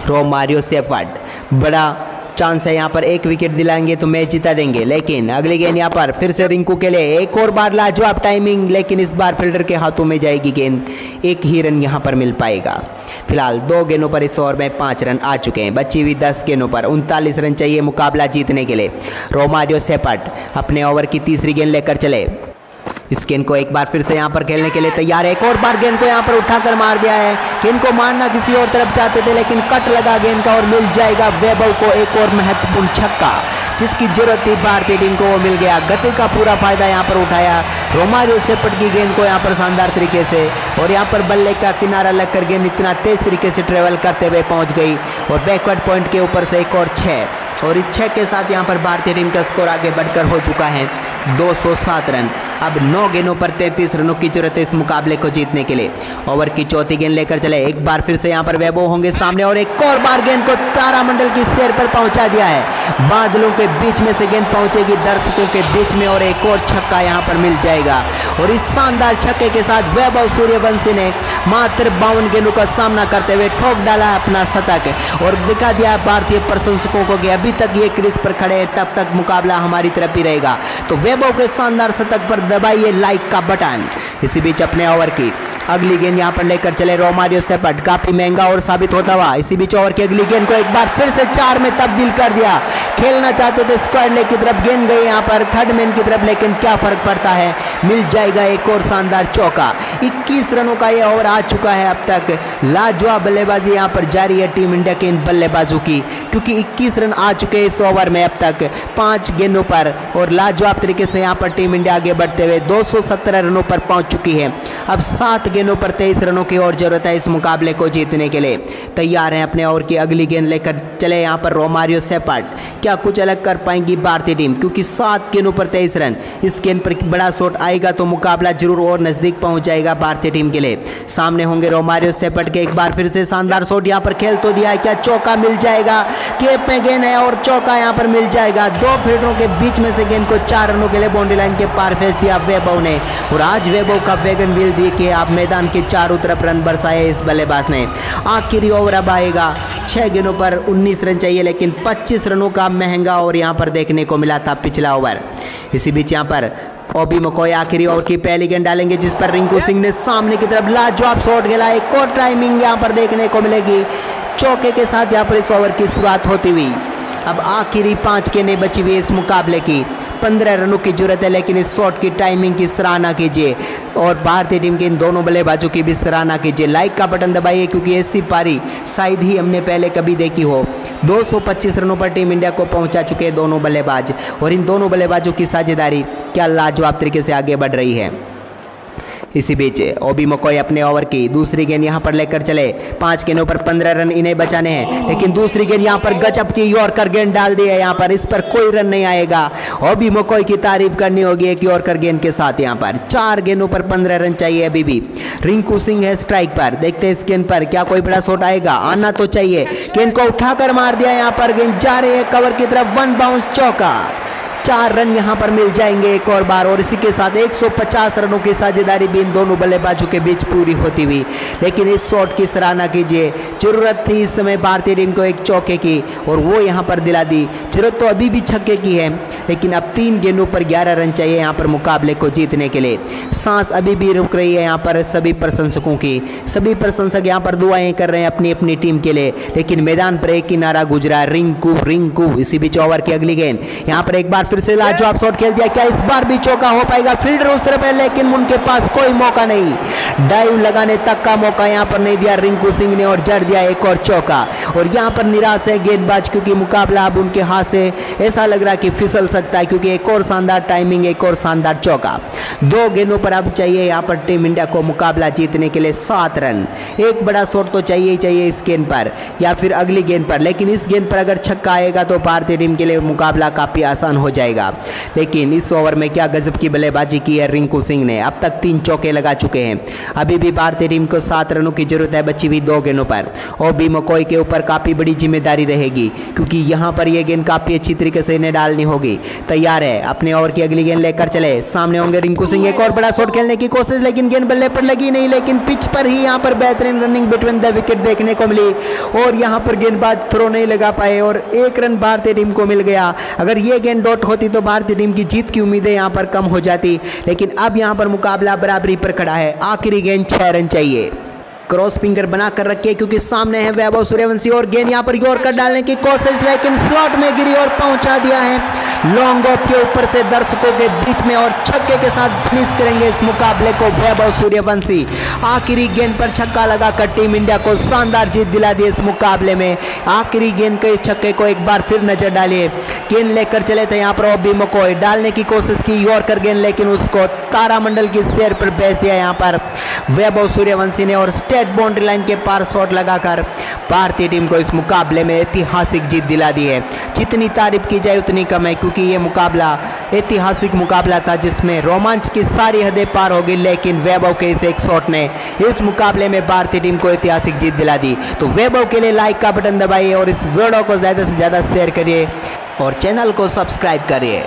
रोमारियो सेफर्ट। बड़ा चांस है यहाँ पर, 1 विकेट दिलाएंगे तो मैच जिता देंगे। लेकिन अगली गेंद यहाँ पर फिर से रिंकू के लिए, एक और बार लाजवाब टाइमिंग, लेकिन इस बार फील्डर के हाथों में जाएगी गेंद। 1 ही रन यहाँ पर मिल पाएगा। फिलहाल 2 गेंदों पर इस ओवर में 5 रन आ चुके हैं। बची हुई 10 गेंदों पर 39 रन चाहिए मुकाबला जीतने के लिए। रोमारियो सेफर्ट अपने ओवर की तीसरी गेंद लेकर चले। इस गेंद को एक बार फिर से यहाँ पर खेलने के लिए तैयार है। एक और बार गेंद को यहाँ पर उठाकर मार दिया है। गेंद को मारना किसी और तरफ चाहते थे, लेकिन कट लगा गेंद का और मिल जाएगा वैभव को एक और महत्वपूर्ण छक्का, जिसकी जरूरत थी भारतीय टीम को, वो मिल गया। गति का पूरा फायदा यहाँ पर उठाया रोमारियो सेफर्ट की गेंद को यहाँ पर शानदार तरीके से, और यहाँ पर बल्ले का किनारा लगकर गेंद इतना तेज तरीके से ट्रेवल करते हुए पहुँच गई और बैकवर्ड पॉइंट के ऊपर से एक और 6, और इस 6 के साथ यहाँ पर भारतीय टीम का स्कोर आगे बढ़कर हो चुका है 207 रन। अब 9 गेंदों पर 33 रनों की जरूरत है इस मुकाबले को जीतने के लिए। ओवर की चौथी गेंद लेकर चले, एक बार फिर से यहाँ पर वैभव होंगे सामने और एक और बार गेंद को तारामंडल की सैर पर पहुंचा दिया है। बादलों के बीच में से गेंद पहुंचेगी दर्शकों के बीच में और एक और छक्का यहाँ पर मिल जाएगा। और इस शानदार छक्के के साथ वैभव सूर्यवंशी ने मात्र 52 गेंदों का सामना करते हुए ठोक डाला अपना शतक और दिखा दिया भारतीय प्रशंसकों को कि अभी तक ये क्रीज पर खड़े हैं, तब तक मुकाबला हमारी तरफ ही रहेगा। तो वैभव के शानदार शतक पर दबाइए लाइक का बटन। इसी बीच अपने ओवर की अगली गेंद यहां पर लेकर चले रोमारियो सेफर्ट, काफी महंगा और साबित होता हुआ। इसी बीच ओवर की अगली गेंद को एक बार फिर से 4 में तब्दील कर दिया। खेलना चाहते थे स्क्वायर लेग की तरफ, गेंद गई यहां पर थर्ड मैन की तरफ, लेकिन क्या फर्क पड़ता है, मिल जाएगा एक और शानदार चौका। 21 रनों का यह ओवर आ चुका है अब तक। लाजवाब बल्लेबाजी यहां पर जारी है टीम इंडिया के इन बल्लेबाजों की, क्योंकि 21 रन आ चुके हैं इस ओवर में अब तक 5 गेंदों पर, और लाजवाब तरीके से यहां पर टीम इंडिया आगे बढ़ते हुए 217 रनों पर पहुंच चुकी है। अब 7 गेंदों पर 23 रनों की और जरूरत है इस मुकाबले को जीतने के लिए। तैयार हैं अपने ओवर की अगली गेंद लेकर चले यहां पर रोमारियो सेफर्ट। क्या कुछ अलग कर पाएंगी भारतीय टीम, क्योंकि 7 गेंदों पर 23 रन। इस गेंद पर बड़ा शॉट आएगा तो मुकाबला जरूर और नजदीक पहुंच जाएगा भारतीय टीम के लिए। सामने होंगे रोमारियो सेफर्ट के, एक बार फिर से शानदार शॉट यहां पर खेल तो दिया है, क्या चौका मिल जाएगा? केप में गेंद है और चौका यहां पर मिल जाएगा। 2 फील्डरों के बीच में से गेंद को 4 रनों के लिए बाउंड्री लाइन के पार फेंक दिया वैभव ने, और आज वैभव का वैगन व्हील देखिए आप मैदान के चारों तरफ रन बरसाए इस बल्लेबाज ने। आखिरी ओवर अब आएगा, 6 गेंदों पर 19 रन चाहिए, लेकिन 25 रनों का महंगा ओवर यहाँ पर देखने को मिला था पिछला ओवर। इसी बीच यहाँ पर ओबी मकोई आखिरी ओवर की पहली गेंद डालेंगे, जिस पर रिंकू सिंह ने सामने की तरफ लाजवाब शॉट खेला। एक और टाइमिंग यहाँ पर देखने को मिलेगी, चौके के साथ यहाँ पर इस ओवर की शुरुआत होती हुई। अब आखिरी 5 गेंदें बची हुई इस मुकाबले की, 15 रनों की जरूरत है, लेकिन इस शॉट की टाइमिंग की सराहना कीजिए और भारतीय टीम के इन दोनों बल्लेबाजों की भी सराहना कीजिए। लाइक का बटन दबाइए, क्योंकि ऐसी पारी शायद ही हमने पहले कभी देखी हो। 225 रनों पर टीम इंडिया को पहुंचा चुके हैं दोनों बल्लेबाज, और इन दोनों बल्लेबाजों की साझेदारी क्या लाजवाब तरीके से आगे बढ़ रही है। इसी बीच ओबी मकोई अपने ओवर की दूसरी गेंद यहां पर लेकर चले। 5 गेंदों पर 15 रन इन्हें बचाने हैं, लेकिन दूसरी गेंद यहां पर गजब की यॉर्कर गेंद डाल दी है। यहां पर इस पर कोई रन नहीं आएगा। ओबी मकोई की तारीफ करनी होगी एक यॉर्कर गेंद के साथ। यहां पर 4 गेंदों पर 15 रन चाहिए अभी भी। रिंकू सिंह है स्ट्राइक पर, देखते हैं इस गेंद पर क्या कोई बड़ा शॉट आएगा, आना तो चाहिए। गेंद को उठाकर मार दिया, यहां पर गेंद जा रही है कवर की तरफ, 1 बाउंस चौका। 4 रन यहां पर मिल जाएंगे एक और बार, और इसी के साथ 150 रनों की साझेदारी भी इन दोनों बल्लेबाजों के बीच पूरी होती हुई। लेकिन इस शॉट की सराहना कीजिए, जरूरत थी इस समय भारतीय टीम को एक चौके की, और वो यहां पर दिला दी। जरूरत तो अभी भी छक्के की है, लेकिन अब 3 गेंदों पर 11 रन चाहिए यहां पर मुकाबले को जीतने के लिए। सांस अभी भी रुक रही है यहां पर सभी प्रशंसकों की। सभी प्रशंसक यहां पर दुआएं कर रहे हैं अपनी अपनी टीम के लिए, लेकिन मैदान पर एक ही नारा गुजरा, रिंकू रिंकू। इसी बीच ओवर की अगली गेंद यहां पर एक बार फिर से लाजवाब शॉट खेल दिया, क्या इस बार भी चौका हो पाएगा? फील्डर उस तरफ है, लेकिन उनके पास कोई मौका नहीं। डाइव लगाने तक का मौका यहां पर नहीं दिया रिंकू सिंह ने, और जड़ दिया एक और चौका। और यहां पर निराश है गेंदबाज, क्योंकि मुकाबला अब उनके हाथ से ऐसा लग रहा है कि फिसल सकता है, क्योंकि एक और शानदार टाइमिंग, एक और शानदार चौका। 2 गेंदों पर अब चाहिए यहां पर टीम इंडिया को मुकाबला जीतने के लिए 7 रन। एक बड़ा शॉट तो चाहिए ही चाहिए इस गेंद पर या फिर अगली गेंद पर, लेकिन इस गेंद पर अगर छक्का आएगा तो भारतीय टीम के लिए मुकाबला काफी आसान हो जाएगा। लेकिन इस ओवर में क्या गजब की बल्लेबाजी की है रिंकू सिंह ने, अब तक 3 चौके लगा चुके हैं। अभी भी भारतीय टीम को 7 रनों की जरूरत है बची हुई 2 गेंदों पर। ओबी मकोई के ऊपर काफी बड़ी जिम्मेदारी रहेगी, क्योंकि यहां पर यह गेंद काफी अच्छी तरीके से इन्हें डालनी होगी। तैयार है, अपने ओवर की अगली गेंद लेकर चले। सामने होंगे रिंकू सिंह, एक और बड़ा शॉट खेलने की कोशिश, लेकिन गेंद बल्ले पर लगी नहीं। लेकिन पिच पर ही यहां पर बेहतरीन रनिंग बिटवीन द विकेट देखने को मिली, और यहां पर गेंदबाज थ्रो नहीं लगा पाए, और 1 रन भारतीय टीम को मिल गया। अगर यह गेंद डॉट होती तो भारतीय टीम की जीत की उम्मीदें यहां पर कम हो जाती, लेकिन अब यहां पर मुकाबला बराबरी पर खड़ा है। आखिरी गेंद 6 रन चाहिए। क्रॉस फिंगर बनाकर रखिए, क्योंकि सामने है वैभव सूर्यवंशी, और गेंद यहां पर यॉर्कर डालने की कोशिश, लेकिन स्लॉट में गिरी और पहुंचा दिया है लॉन्ग ऑफ के ऊपर से दर्शकों के बीच में, और छक्के के साथ फिनिश करेंगे इस मुकाबले को वैभव सूर्यवंशी। आखिरी गेंद पर छक्का लगाकर टीम इंडिया को शानदार जीत दिला दी इस मुकाबले में। आखिरी गेंद के इस छक्के को एक बार फिर नजर डालिए। गेंद लेकर चले थे यहां पर ओबी मकोई, डालने की कोशिश की यॉर्कर गेंद, लेकिन उसको तारामंडल की सेर पर भेज दिया यहां पर वैभव सूर्यवंशी ने, और स्टेट बाउंड्री लाइन के पार शॉट लगाकर भारतीय टीम को इस मुकाबले में ऐतिहासिक जीत दिला दी है। जितनी तारीफ की जाए उतनी कम है, क्योंकि ये मुकाबला ऐतिहासिक मुकाबला था जिसमें रोमांच की सारी हदें पार हो गई, लेकिन वैभव के इस एक शॉट ने इस मुकाबले में भारतीय टीम को ऐतिहासिक जीत दिला दी। तो वैभव के लिए लाइक का बटन दबाइए और इस वीडियो को ज़्यादा से ज़्यादा शेयर करिए और चैनल को सब्सक्राइब करिए।